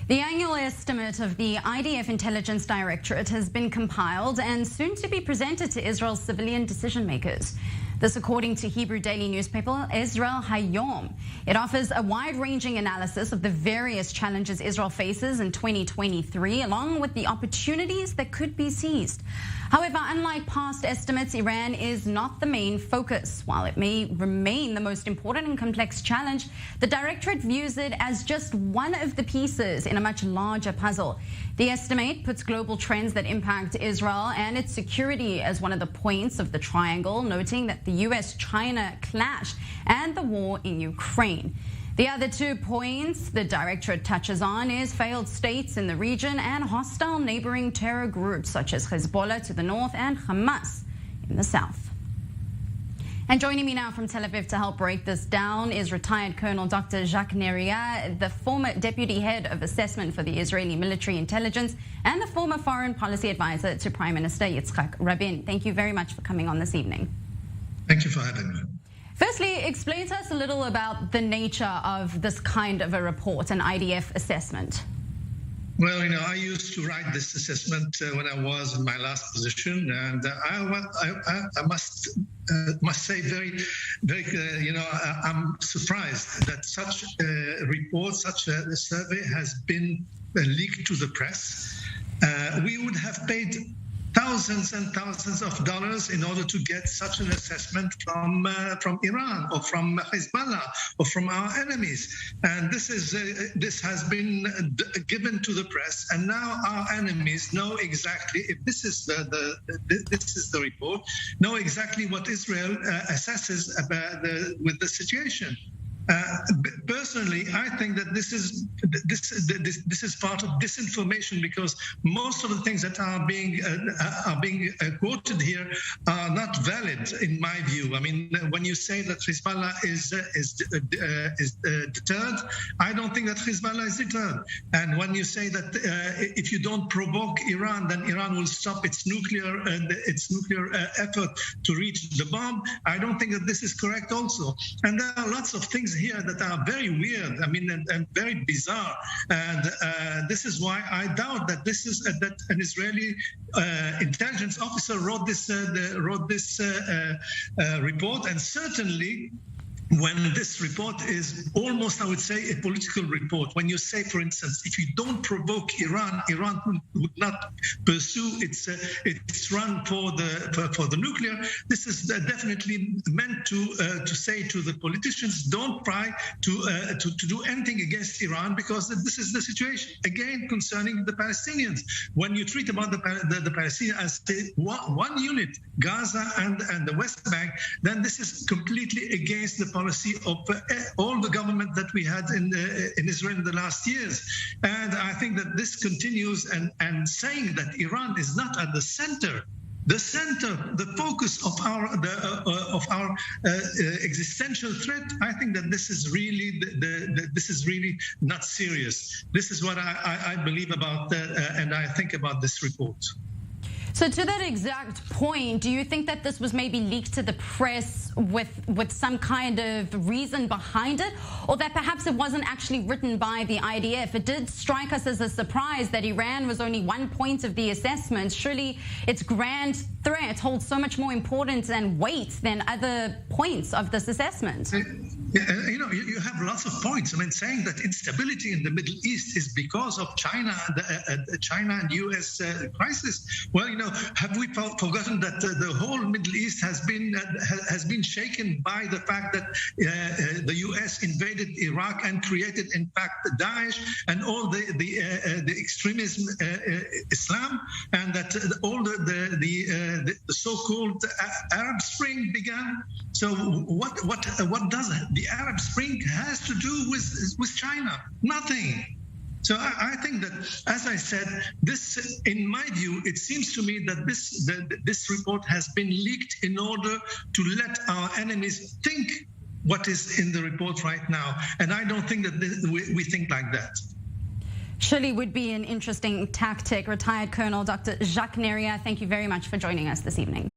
The annual estimate of the IDF Intelligence Directorate has been compiled and soon to be presented to Israel's civilian decision makers. This according to Hebrew daily newspaper Israel Hayom. It offers a wide-ranging analysis of the various challenges Israel faces in 2023, along with the opportunities that could be seized. However, unlike past estimates, Iran is not the main focus. While it may remain the most important and complex challenge, the Directorate views it as just one of the pieces in a much larger puzzle. The estimate puts global trends that impact Israel and its security as one of the points of the triangle, noting that the US-China clash and the war in Ukraine. The other 2 points the Directorate touches on is failed states in the region and hostile neighboring terror groups such as Hezbollah to the north and Hamas in the south. And joining me now from Tel Aviv to help break this down is retired Colonel Dr. Jacques Neria, the former Deputy Head of Assessment for the Israeli Military Intelligence and the former Foreign Policy Advisor to Prime Minister Yitzhak Rabin. Thank you very much for coming on this evening. Thank you for having me. Firstly, explain to us a little about the nature of this kind of a report, an IDF assessment. Well, I used to write this assessment when I was in my last position, and I must say very, I'm surprised that such a report, such a survey has been leaked to the press. We would have paid thousands and thousands of dollars in order to get such an assessment from Iran or from Hezbollah or from our enemies. And this has been given to the press, and now our enemies know exactly, if this is the report, know exactly what Israel assesses about with the situation. Personally, I think that this is part of disinformation, because most of the things that are being quoted here are not valid in my view. I mean, when you say that Hezbollah is deterred, I don't think that Hezbollah is deterred. And when you say that if you don't provoke Iran, then Iran will stop its nuclear effort to reach the bomb, I don't think that this is correct also. And there are lots of things here that are very weird, and very bizarre, and this is why I doubt that this is that an Israeli intelligence officer wrote this report, and certainly when this report is almost, I would say, a political report. When you say, for instance, if you don't provoke Iran, Iran would not pursue its run for the nuclear. This is definitely meant to say to the politicians, don't try to do anything against Iran, because this is the situation. Again, concerning the Palestinians, when you treat about the Palestinians as one unit, Gaza and the West Bank, then this is completely against the policy of all the government that we had in Israel in the last years. And I think that this continues, and saying that Iran is not at the center, the focus of our existential threat, I think that this is really not serious. This is what I believe about and I think about this report. So to that exact point, do you think that this was maybe leaked to the press with some kind of reason behind it, or that perhaps it wasn't actually written by the IDF? It did strike us as a surprise that Iran was only one point of the assessment. Surely its grand threat holds so much more importance and weight than other points of this assessment. You have lots of points. I mean, saying that instability in the Middle East is because of China and U.S. crisis. Well, have we forgotten that the whole Middle East has been shaken by the fact that the U.S. invaded Iraq and created, in fact, Daesh and all the extremism Islam, and that all the so-called Arab Spring began. So what does the Arab Spring has to do with China? Nothing. So I think that, as I said, this, in my view, it seems to me that this report has been leaked in order to let our enemies think what is in the report right now. And I don't think that we think like that. Surely would be an interesting tactic. Retired Colonel Dr. Jacques Neria, thank you very much for joining us this evening.